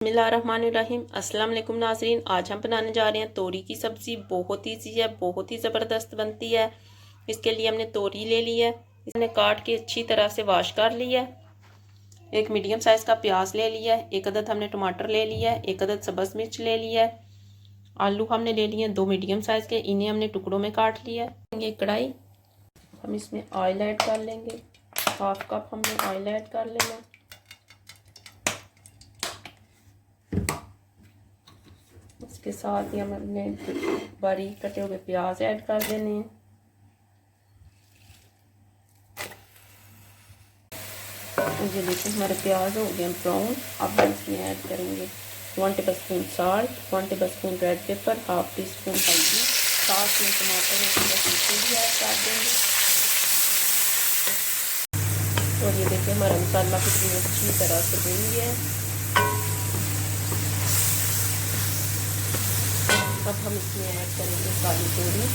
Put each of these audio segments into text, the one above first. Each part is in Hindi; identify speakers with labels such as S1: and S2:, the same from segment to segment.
S1: बिस्मिल्लाहिर्रहमानिर्रहीम। अस्सलाम वालेकुम नाज़रीन, आज हम बनाने जा रहे हैं तोरी की सब्ज़ी। बहुत ईजी है, बहुत ही ज़बरदस्त बनती है। इसके लिए हमने तोरी ले ली है, इसने काट के अच्छी तरह से वॉश कर लिया है। एक मीडियम साइज़ का प्याज ले लिया है, एक अदद हमने टमाटर ले लिया है, एक अदद सब्ज़ मिर्च ले लिया है। आलू हमने ले लिए हैं 2 मीडियम साइज़ के, इन्हें हमने टुकड़ों में काट लिया है। ये कढ़ाई, हम इसमें ऑयल ऐड कर लेंगे। 1/2 कप हमने ऑयल ऐड कर लेना है। इसके साथ ही हम अपने बारीक कटे हुए प्याज ऐड कर देने हैं। ये देखिए हमारे प्याज हो गए ब्राउन। अब हम इसमें ऐड करेंगे 1 tablespoon salt, 1 tablespoon red pepper, 1/2 teaspoon हल्दी, साथ में टमाटर भी ऐड कर देंगे। और ये देखिए हमारा मसाला कितनी अच्छी तरह से भून गया है। अब हम इसमें ऐड करेंगे काली तोरी।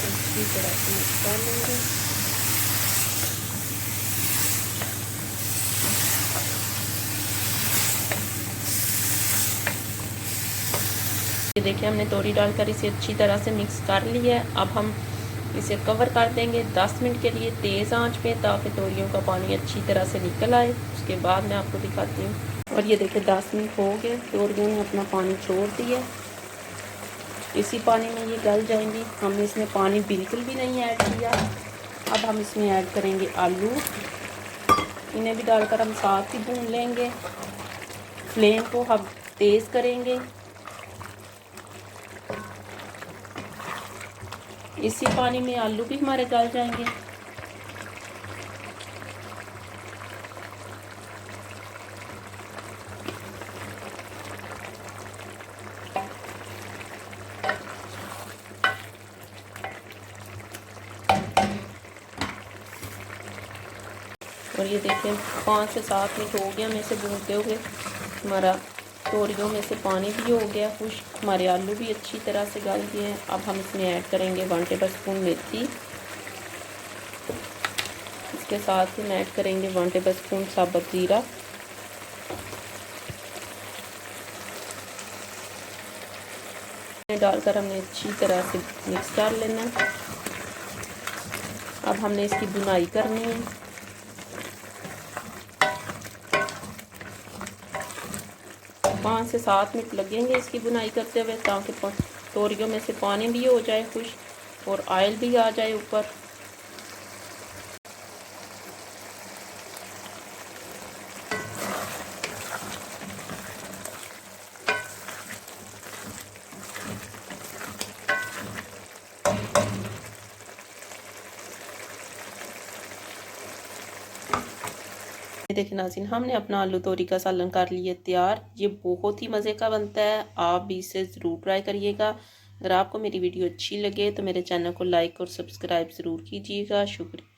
S1: अच्छी तरह से मिक्स कर लेंगे। ये देखिए हमने तोरी डालकर इसे अच्छी तरह से मिक्स कर लिया है। अब हम इसे कवर कर देंगे 10 मिनट के लिए तेज़ आंच पे, ताकि तोरियों का पानी अच्छी तरह से निकल आए। उसके बाद मैं आपको दिखाती हूँ। और ये देखिए 10 मिनट हो गए, तोरियों ने अपना पानी छोड़ दिया। इसी पानी में ये गल जाएंगी। हमने इसमें पानी बिल्कुल भी नहीं ऐड किया। अब हम इसमें ऐड करेंगे आलू, इन्हें भी डालकर हम साथ ही भून लेंगे। फ्लेम को हम तेज़ करेंगे। इसी पानी में आलू भी हमारे गल जाएंगे। और ये देखें 5 से 7 मिनट हो गया हमें इसे भूनते हुए। हमारा तोरियों में से पानी भी हो गया खुश्क, हमारे आलू भी अच्छी तरह से गल गए हैं। अब हम इसमें ऐड करेंगे 1 टेबलस्पून मेथी। इसके साथ ही ऐड करेंगे 1 टेबलस्पून साबुत ज़ीरा। डालकर हमने अच्छी तरह से मिक्स कर लेना है। अब हमने इसकी भुनाई करनी है। पाँच से 7 मिनट लगेंगे इसकी बुनाई करते हुए, ताकि तोरियों में से पानी भी हो जाए खुश्क और ऑयल भी आ जाए ऊपर। देखिए नाज़रीन, हमने अपना आलू तोरी का सालन कर लिया तैयार। ये बहुत ही मज़े का बनता है, आप भी इसे ज़रूर ट्राई करिएगा। अगर आपको मेरी वीडियो अच्छी लगे तो मेरे चैनल को लाइक और सब्सक्राइब ज़रूर कीजिएगा। शुक्रिया।